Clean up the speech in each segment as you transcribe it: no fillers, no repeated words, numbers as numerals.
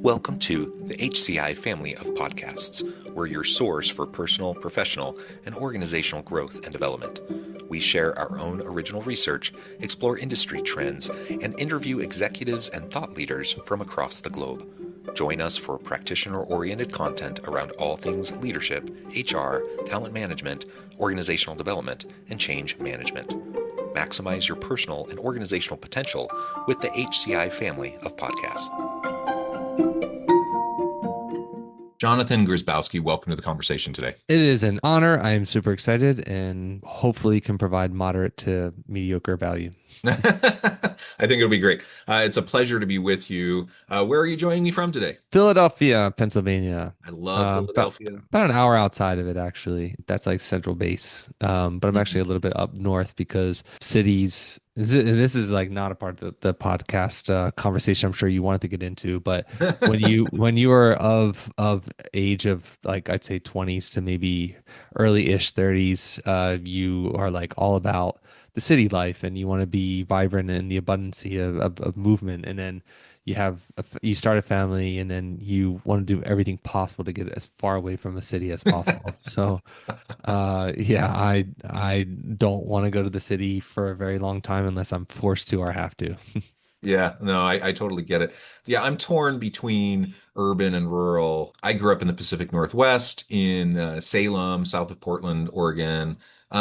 Welcome to the HCI family of podcasts. We're your source for personal, professional, and organizational growth and development. We share our own original research, explore industry trends, and interview executives and thought leaders from across the globe. Join us for practitioner-oriented content around all things leadership, HR, talent management, organizational development, and change management. Maximize your personal and organizational potential with the HCI family of podcasts. Johnathan Grzybowski, welcome to the conversation today. It is an honor. I am super excited and hopefully can provide moderate to mediocre value. I think it'll be great. It's a pleasure to be with you. Where are you joining me from today? Philadelphia, Pennsylvania. I love About, Philadelphia. about an hour outside of it, actually. That's like central base. But I'm actually a little bit up north because cities, and this is like not a part of the podcast conversation I'm sure you wanted to get into, but when you are of age of like I'd say 20s to maybe early-ish 30s, you are like all about the city life and you want to be vibrant in the abundance of movement, and then you start a family and then you want to do everything possible to get as far away from the city as possible. So yeah, I don't want to go to the city for a very long time unless I'm forced to or have to. Yeah, no, I totally get it. Yeah, I'm torn between urban and rural. I grew up in the Pacific Northwest in Salem, south of Portland, Oregon,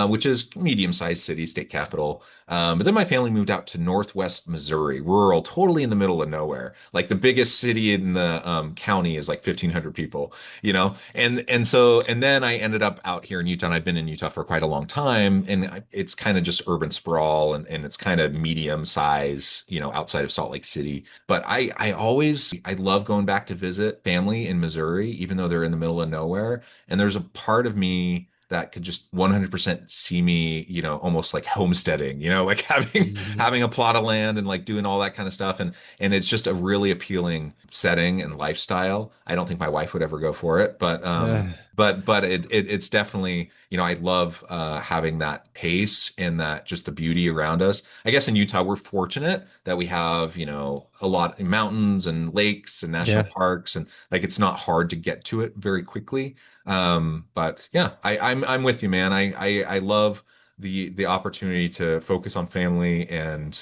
which is medium-sized city, state capital. But then my family moved out to Northwest Missouri, rural, totally in the middle of nowhere. Like the biggest city in the county is like 1,500 people, and then I ended up out here in Utah. And I've been in Utah for quite a long time, and it's kind of just urban sprawl, and it's kind of medium size, outside of Salt Lake City. But I love going back to visit family in Missouri, even though they're in the middle of nowhere. And there's a part of me that could just 100% see me, almost like homesteading, like having Mhm. having a plot of land and like doing all that kind of stuff. And it's just a really appealing setting and lifestyle. I don't think my wife would ever go for it, but Uh, it's definitely, I love having that pace and that just the beauty around us. I guess in Utah we're fortunate that we have, a lot of mountains and lakes and national yeah. parks, and like it's not hard to get to it very quickly. But yeah, I'm with you, man. I love the opportunity to focus on family and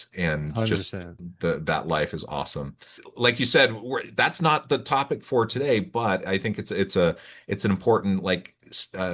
just 100%. that life is awesome. Like you said, that's not the topic for today, but I think it's an important like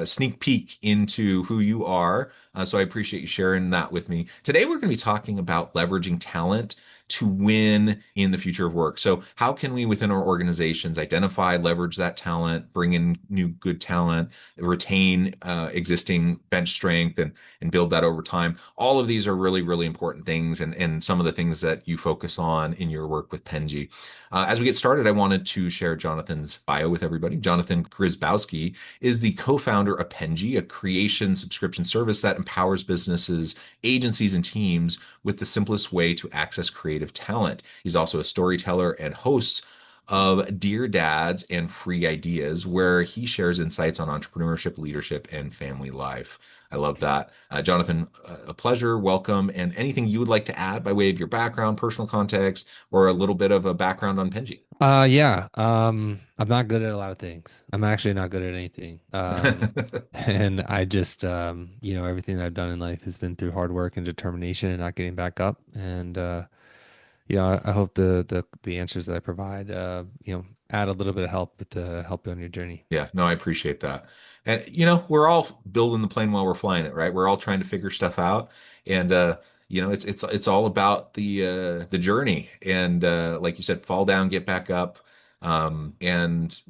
sneak peek into who you are. So I appreciate you sharing that with me. Today we're going to be talking about leveraging talent to win in the future of work. So how can we within our organizations identify, leverage that talent, bring in new good talent, retain existing bench strength, and build that over time? All of these are really, really important things, and some of the things that you focus on in your work with Penji. As we get started, I wanted to share Johnathan's bio with everybody. Johnathan Grzybowski is the co-founder of Penji, a creation subscription service that empowers businesses, agencies, and teams with the simplest way to access creative talent. He's also a storyteller and hosts of Dear Dads and Free Ideas, where he shares insights on entrepreneurship, leadership, and family life. I love that. Johnathan, a pleasure. Welcome. And anything you would like to add by way of your background, personal context, or a little bit of a background on Penji? Yeah. I'm not good at a lot of things. I'm actually not good at anything. And I just, everything that I've done in life has been through hard work and determination and not getting back up. And, I hope the answers that I provide, add a little bit of help to help you on your journey. Yeah, no, I appreciate that. And we're all building the plane while we're flying it, right? We're all trying to figure stuff out. And it's all about the journey. And like you said, fall down, get back up, and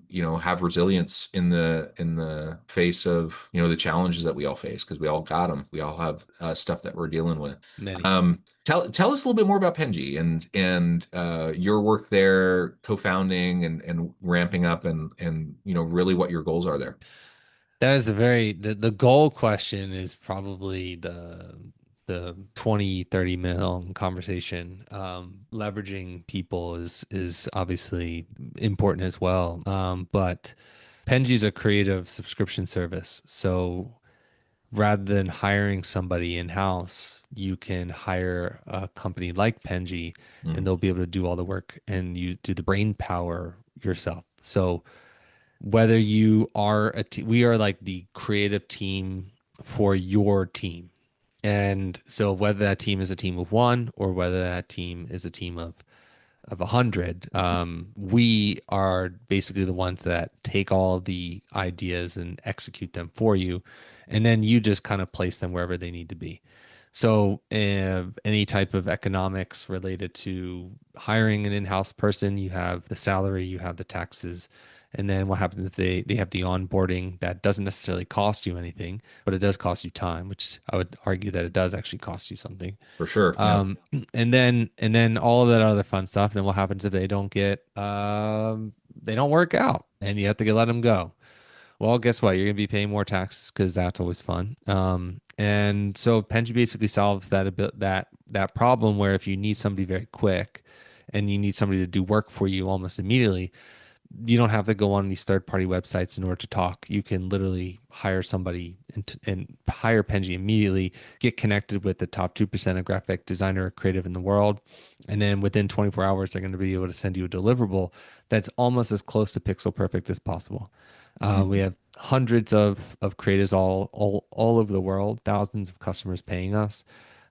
have resilience in the face of the challenges that we all face, because we all got them. We all have stuff that we're dealing with. Many. Tell us a little bit more about Penji and your work there, co-founding and ramping up, and really what your goals are there. That is the goal question is probably the 20-30 minute long conversation. Leveraging people is obviously important as well. But Penji's a creative subscription service. So rather than hiring somebody in-house, you can hire a company like Penji and Mm, they'll be able to do all the work and you do the brain power yourself. So whether you are we are like the creative team for your team. And so whether that team is a team of one or whether that team is a team of 100, we are basically the ones that take all the ideas and execute them for you, and then you just kind of place them wherever they need to be. So, any type of economics related to hiring an in-house person, you have the salary, you have the taxes, and then what happens if they have the onboarding that doesn't necessarily cost you anything, but it does cost you time, which I would argue that it does actually cost you something. For sure. Yeah. Um, and then all of that other fun stuff. Then what happens if they don't work out and you have to let them go? Well, guess what? You're gonna be paying more taxes because that's always fun. And so Penji basically solves that a bit that problem where if you need somebody very quick and you need somebody to do work for you almost immediately, you don't have to go on these third party websites in order to talk. You can literally hire somebody and hire Penji immediately, get connected with the top 2% of graphic designer or creative in the world. And then within 24 hours, they're going to be able to send you a deliverable that's almost as close to pixel perfect as possible. We Mhm. have hundreds of creators all over the world, thousands of customers paying us,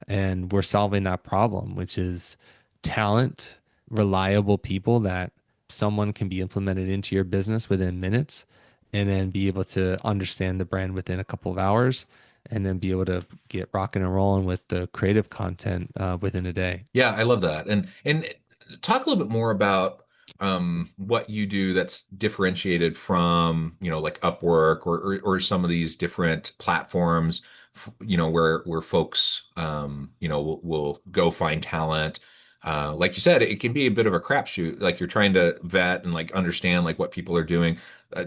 and we're solving that problem, which is talent, reliable people that someone can be implemented into your business within minutes, and then be able to understand the brand within a couple of hours, and then be able to get rocking and rolling with the creative content within a day. Yeah, I love that. And talk a little bit more about what you do that's differentiated from, like Upwork or some of these different platforms, where folks will go find talent. Like you said, it can be a bit of a crapshoot. Like you're trying to vet and like understand like what people are doing.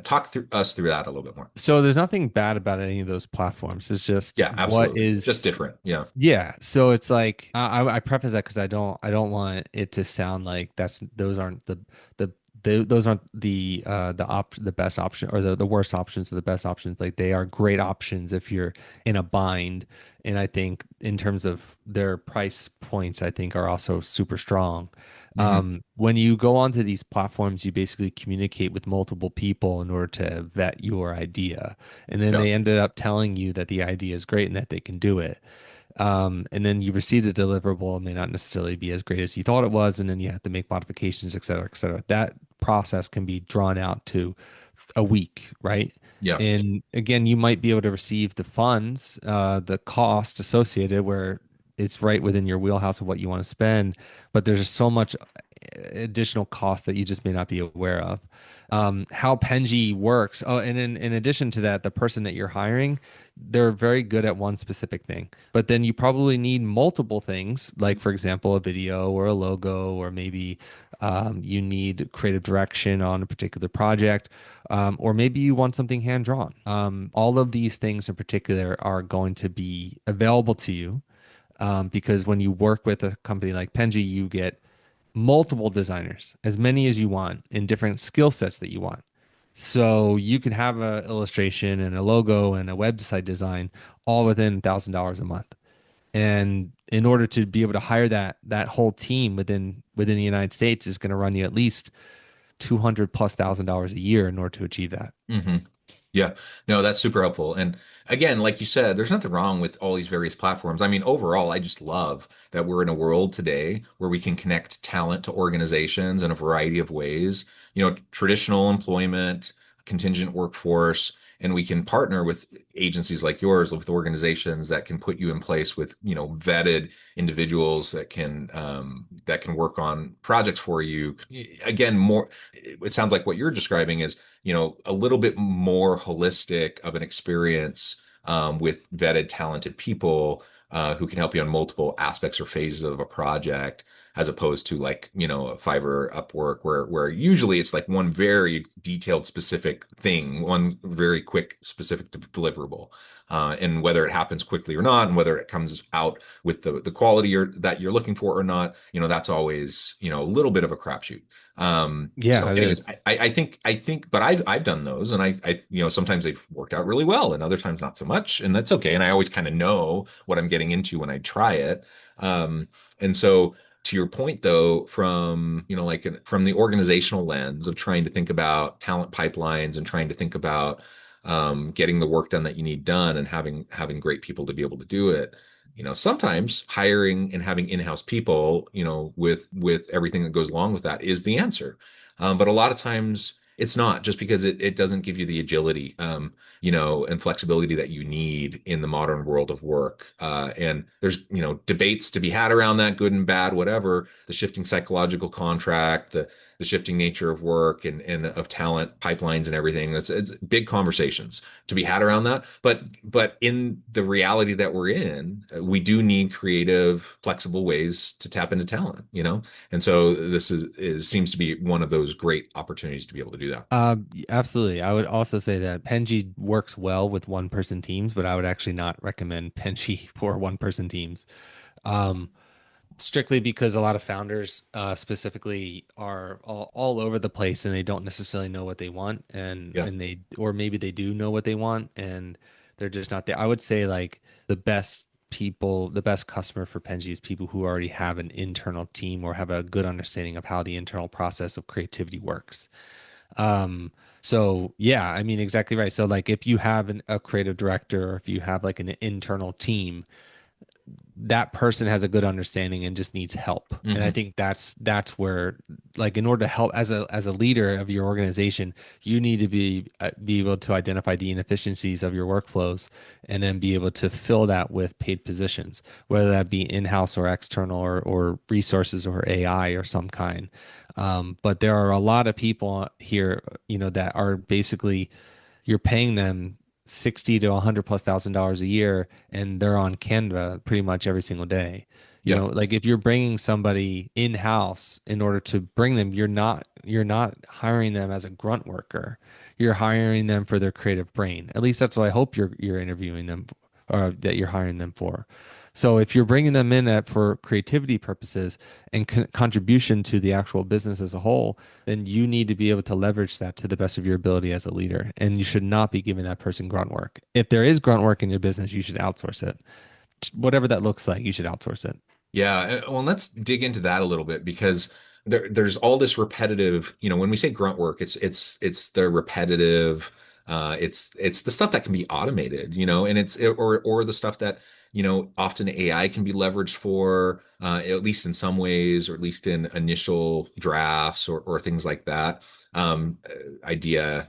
Talk through us through that a little bit more. So there's nothing bad about any of those platforms. It's just Yeah, absolutely. Just different. Yeah. yeah. So it's like I preface that because I don't want it to sound like those aren't those aren't the best option or the worst options or the best options. Like they are great options if you're in a bind. And I think in terms of their price points, I think are also super strong. Hmm. When you go onto these platforms, you basically communicate with multiple people in order to vet your idea. And then Yeah. they ended up telling you that the idea is great and that they can do it. And then you receive the deliverable, it may not necessarily be as great as you thought it was, and then you have to make modifications, et cetera, et cetera. That process can be drawn out to a week, right? Yeah. And again, you might be able to receive the funds, the cost associated where it's right within your wheelhouse of what you want to spend, but there's just so much additional cost that you just may not be aware of. How Penji works. Oh, and in addition to that, the person that you're hiring, they're very good at one specific thing, but then you probably need multiple things, like for example, a video or a logo, or maybe you need creative direction on a particular project, or maybe you want something hand drawn. All of these things in particular are going to be available to you because when you work with a company like Penji, you get multiple designers, as many as you want, in different skill sets that you want. So you can have an illustration and a logo and a website design all within $1,000 a month. And in order to be able to hire that whole team within the United States is going to run you at least 200 plus $1,000 a year in order to achieve that. Hmm. Yeah, no, that's super helpful. And again, like you said, there's nothing wrong with all these various platforms. I mean, overall, I just love that we're in a world today where we can connect talent to organizations in a variety of ways, traditional employment, contingent workforce, and we can partner with agencies like yours, with organizations that can put you in place with, vetted individuals that can work on projects for you. Again, more, it sounds like what you're describing is a little bit more holistic of an experience with vetted, talented people who can help you on multiple aspects or phases of a project, as opposed to like, a Fiverr, Upwork, where usually it's like one very detailed, specific thing, one very quick, specific deliverable. And whether it happens quickly or not, and whether it comes out with the quality that you're looking for or not, that's always, a little bit of a crapshoot. So Yeah, it anyways, is. I think, but I've done those, and sometimes they've worked out really well, and other times not so much, and that's okay. And I always kind of know what I'm getting into when I try it. And so To your point though, from from the organizational lens of trying to think about talent pipelines and trying to think about getting the work done that you need done and having great people to be able to do it. Sometimes hiring and having in-house people, with everything that goes along with that is the answer. But a lot of times it's not, just because it doesn't give you the agility, and flexibility that you need in the modern world of work. And there's, debates to be had around that, good and bad, whatever, the shifting psychological contract, the shifting nature of work and of talent pipelines and everything. It's big conversations to be had around that. But in the reality that we're in, we do need creative, flexible ways to tap into talent, And so this seems to be one of those great opportunities to be able to do that. Absolutely. I would also say that Penji works well with one person teams, but I would actually not recommend Penji for one person teams. Um, Strictly because a lot of founders specifically are all over the place and they don't necessarily know what they want Yeah. and they or maybe they do know what they want and they're just not there. I would say like the best customer for Penji is people who already have an internal team or have a good understanding of how the internal process of creativity works. Um, so yeah, I mean exactly right. So like if you have a creative director or if you have like an internal team, that person has a good understanding and just needs help. And I Hmm. think that's where like in order to help as a leader of your organization, you need to be able to identify the inefficiencies of your workflows and then be able to fill that with paid positions, whether that be in-house or external or resources or AI or some kind. But there are a lot of people here, that are basically you're paying them 60 to 100 plus $1,000 a year and they're on Canva pretty much every single day. Yeah. Like if you're bringing somebody in house in order to bring them, you're not hiring them as a grunt worker. You're hiring them for their creative brain. At least that's what I hope you're interviewing them or that you're hiring them for. So if you're bringing them in for creativity purposes and contribution to the actual business as a whole, then you need to be able to leverage that to the best of your ability as a leader. And you should not be giving that person grunt work. If there is grunt work in your business, you should outsource it. Whatever that looks like, you should outsource it. Yeah, well, let's dig into that a little bit because there's all this repetitive, when we say grunt work, it's the repetitive, it's the stuff that can be automated, and or the stuff that, often AI can be leveraged for, at least in some ways, or at least in initial drafts or things like that. Ideation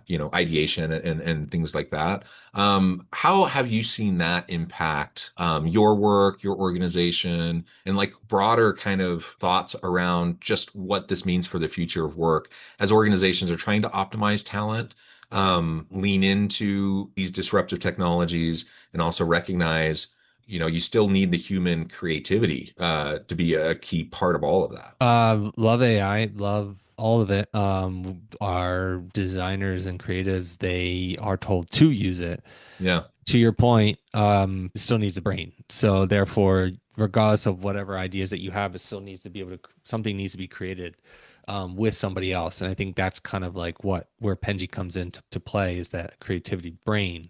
and things like that. How have you seen that impact your work, your organization, and like broader kind of thoughts around just what this means for the future of work as organizations are trying to optimize talent, lean into these disruptive technologies, and also recognize, you still need the human creativity to be a key part of all of that. Love AI, love all of it. Our designers and creatives, they are told to use it. Yeah. To your point, it still needs a brain. So therefore, regardless of whatever ideas that you have, it still needs to be able to something needs to be created with somebody else. And I think that's kind of like where Penji comes into to play is that creativity brain.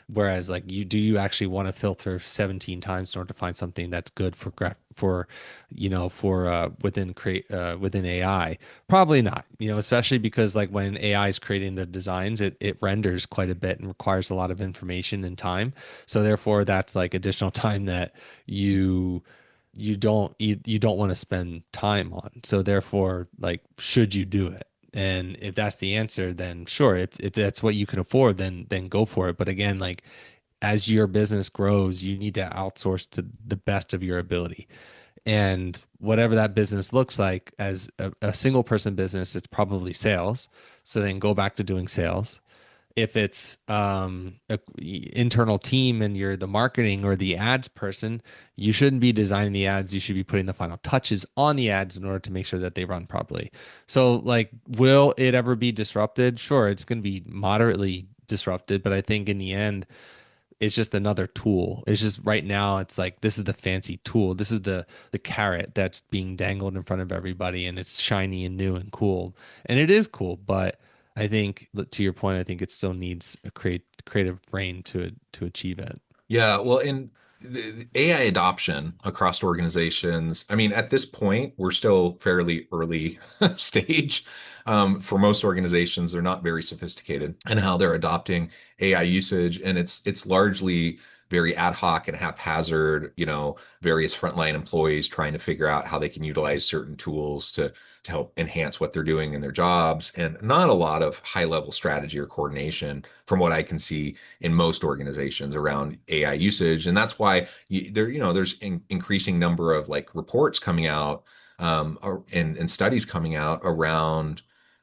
Whereas like you actually want to filter 17 times in order to find something that's good for within AI? Probably not, especially because like when AI is creating the designs, it renders quite a bit and requires a lot of information and time. So therefore that's like additional time that you you don't want to spend time on. So therefore, like, should you do it? And if that's the answer, then sure. If that's what you can afford, then go for it. But again, like as your business grows, you need to outsource to the best of your ability. And whatever that business looks like, as a single person business, it's probably sales. So then go back to doing sales. If it's a internal team and you're the marketing or the ads person, you shouldn't be designing the ads. You should be putting the final touches on the ads in order to make sure that they run properly. So, like, will it ever be disrupted? Sure, it's going to be moderately disrupted, but I think in the end, it's just another tool. It's just right now it's like this is the fancy tool. This is the carrot that's being dangled in front of everybody and it's shiny and new and cool. And it is cool, but I think to your point, I think it still needs a creative brain to achieve it. Yeah, well, and the AI adoption across organizations, I mean, at this point, we're still fairly early stage. For most organizations, they're not very sophisticated in how they're adopting AI usage, and it's largely very ad hoc and haphazard, various frontline employees trying to figure out how they can utilize certain tools to help enhance what they're doing in their jobs, and not a lot of high level strategy or coordination from what I can see in most organizations around AI usage. And that's why there's increasing number of like reports coming out, and studies coming out around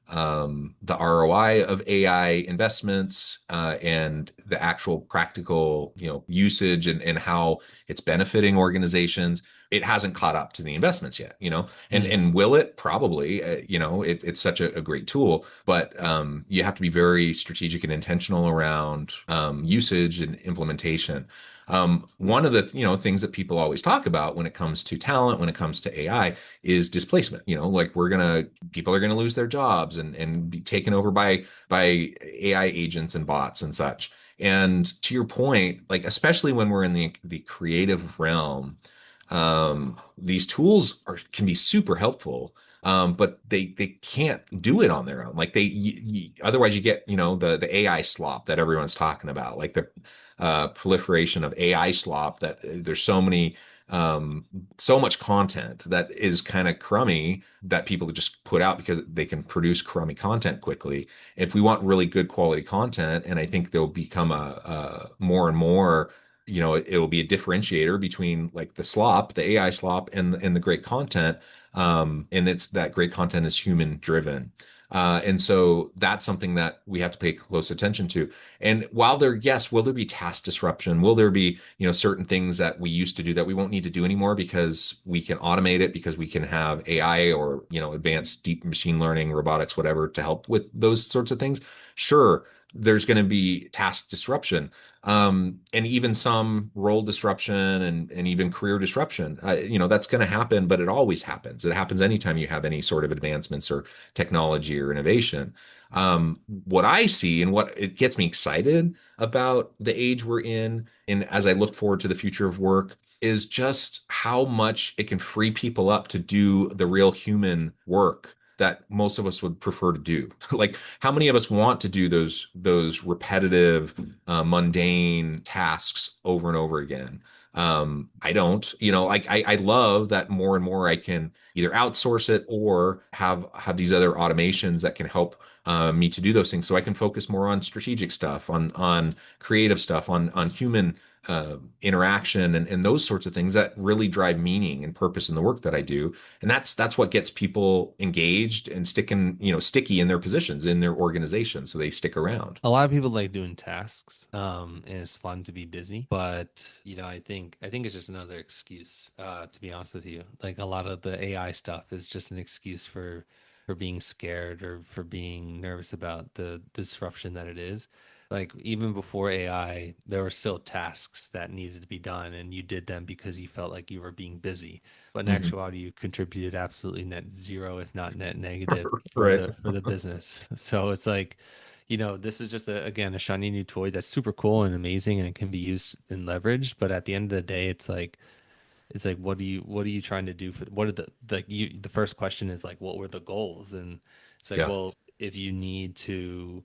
the ROI of AI investments, and the actual practical, usage, and how it's benefiting organizations. It hasn't caught up to the investments yet, Mm. and will it? Probably. It's such a great tool, but you have to be very strategic and intentional around usage and implementation. One of the things that people always talk about when it comes to talent, when it comes to AI, is displacement. Like people are gonna lose their jobs and be taken over by AI agents and bots and such. And to your point, like especially when we're in the creative realm, these tools can be super helpful. But they can't do it on their own. Like otherwise you get, the AI slop that everyone's talking about, like the proliferation of AI slop, that there's so much content that is kind of crummy that people just put out because they can produce crummy content quickly. If we want really good quality content, and I think there'll become a more and more, it'll be a differentiator between like the slop, the AI slop, and the great content. And it's that great content is human driven. And so that's something that we have to pay close attention to. And while yes, will there be task disruption? Will there be, certain things that we used to do that we won't need to do anymore because we can automate it, because we can have AI or, advanced deep machine learning, robotics, whatever, to help with those sorts of things? Sure, there's going to be task disruption, and even some role disruption, and even career disruption. That's going to happen, but it always happens. It happens anytime you have any sort of advancements or technology or innovation. What I see and what it gets me excited about the age we're in, and as I look forward to the future of work, is just how much it can free people up to do the real human work that most of us would prefer to do. Like, how many of us want to do those repetitive, mundane tasks over and over again? I don't. Like I love that more and more I can either outsource it or have these other automations that can help me to do those things, so I can focus more on strategic stuff, on creative stuff, on human interaction, and those sorts of things that really drive meaning and purpose in the work that I do. And that's what gets people engaged and sticky in their positions in their organization, so they stick around. A lot of people like doing tasks, and it's fun to be busy. But I think it's just another excuse. To be honest with you, like a lot of the AI stuff is just an excuse for being scared or for being nervous about the disruption that it is. Like even before AI, there were still tasks that needed to be done, and you did them because you felt like you were being busy. But in Mhm. actuality, you contributed absolutely net zero, if not net negative, for Right. the business. So it's like, this is just again a shiny new toy that's super cool and amazing, and it can be used and leveraged. But at the end of the day, it's like what are you trying to do for what are the first question is like, what were the goals? And it's like, Yeah. well, if you need to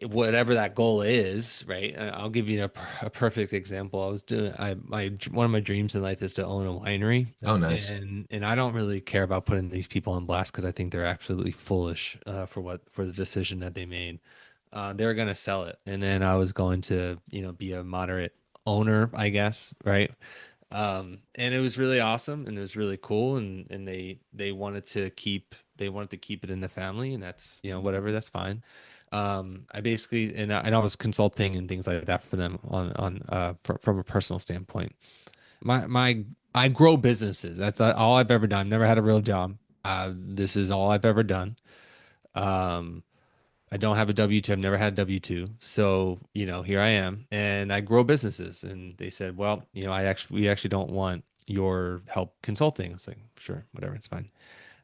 whatever that goal is, right? I'll give you a perfect example. I was doing I my one of my dreams in life is to own a winery, Oh, nice. and I don't really care about putting these people on blast because I think they're absolutely foolish for the decision that they made. They were going to sell it, and then I was going to be a moderate owner, I guess, right? And it was really awesome and it was really cool, and they wanted to keep it in the family, and that's whatever, that's fine. I basically and I was consulting and things like that for them from a personal standpoint. My I grow businesses. That's all I've ever done. Never had a real job. This is all I've ever done. Um, I don't have a W-2. I've never had a W-2. So, here I am and I grow businesses. And they said, well, we actually don't want your help consulting. I was like, sure, whatever, it's fine.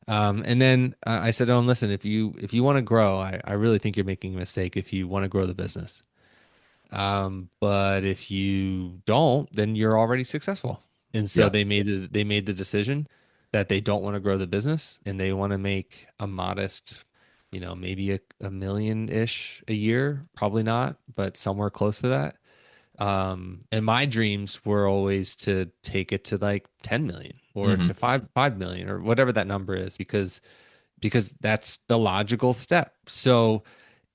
And then I said, oh, and listen, if you want to grow, I really think you're making a mistake if you want to grow the business. But if you don't, then you're already successful. And so Yeah. they made the decision that they don't want to grow the business and they want to make a modest, maybe a million-ish a year, probably not, but somewhere close to that. And my dreams were always to take it to like 10 million or to Hmm. 5 million or whatever that number is, because that's the logical step. So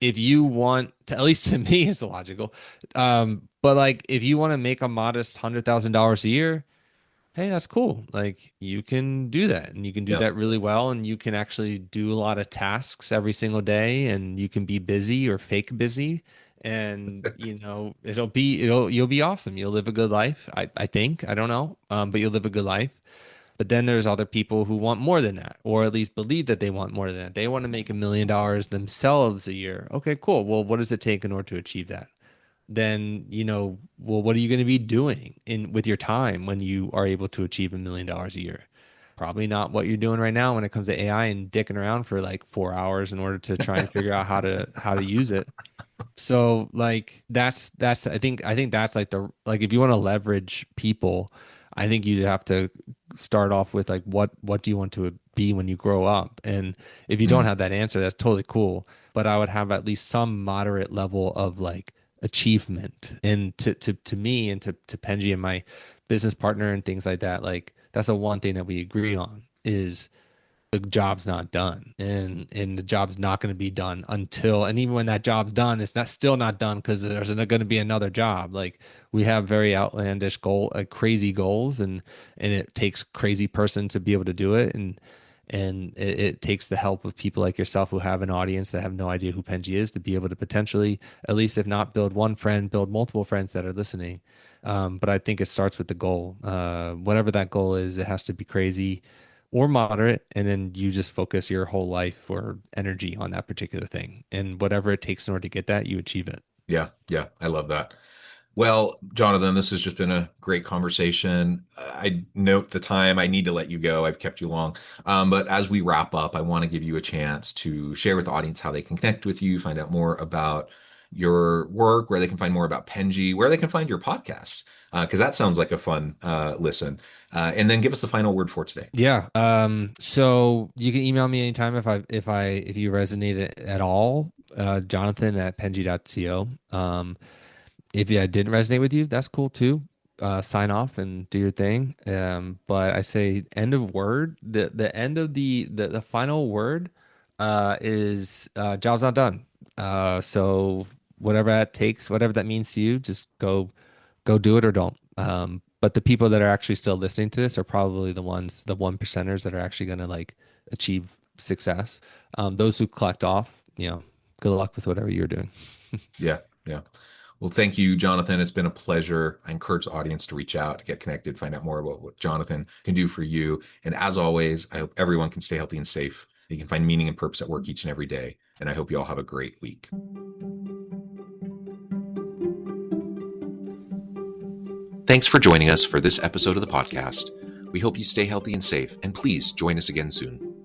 if you want to, at least to me, is the logical. But like if you want to make a modest $100,000 a year, hey, that's cool. Like you can do that and you can do Yeah. that really well and you can actually do a lot of tasks every single day and you can be busy or fake busy and you'll be awesome. You'll live a good life. I think. I don't know. But you'll live a good life. But then there's other people who want more than that, or at least believe that they want more than that. They want to make $1 million themselves a year. Okay, cool. Well, what does it take in order to achieve that? Then, well, what are you going to be doing in with your time when you are able to achieve $1 million a year? Probably not what you're doing right now when it comes to AI and dicking around for like 4 hours in order to try and figure out how to use it. So like that's I think that's like if you want to leverage people, I think you have to start off with like what do you want to be when you grow up? And if you don't Mm. have that answer, that's totally cool. But I would have at least some moderate level of like achievement. And to me and to Penji and my business partner and things like that, like that's the one thing that we agree on is the job's not done and the job's not going to be done until, and even when that job's done, it's not still not done because there's going to be another job. Like we have very outlandish crazy goals, and it takes crazy person to be able to do it, and it takes the help of people like yourself who have an audience that have no idea who Penji is to be able to potentially, at least if not build one friend, build multiple friends that are listening. But I think it starts with the goal. Whatever that goal is, it has to be crazy or moderate, and then you just focus your whole life or energy on that particular thing. And whatever it takes in order to get that, you achieve it. Yeah. Yeah. I love that. Well, Jonathan, this has just been a great conversation. I note the time. I need to let you go. I've kept you long. But as we wrap up, I want to give you a chance to share with the audience how they can connect with you, find out more about your work, where they can find more about Penji, where they can find your podcasts, because that sounds like a fun listen. And then give us the final word for today. Yeah. So you can email me anytime if you resonate at all. Jonathan at penji.co. If I didn't resonate with you, that's cool too. Sign off and do your thing. But I say end of word. The end of the final word is job's not done. So whatever that takes, whatever that means to you, just go do it or don't. But the people that are actually still listening to this are probably the 1%ers that are actually going to like achieve success. Those who collect off, good luck with whatever you're doing. Yeah. Yeah. Well, thank you, Jonathan. It's been a pleasure. I encourage the audience to reach out, to get connected, find out more about what Jonathan can do for you. And as always, I hope everyone can stay healthy and safe. They can find meaning and purpose at work each and every day. And I hope you all have a great week. Thanks for joining us for this episode of the podcast. We hope you stay healthy and safe, and please join us again soon.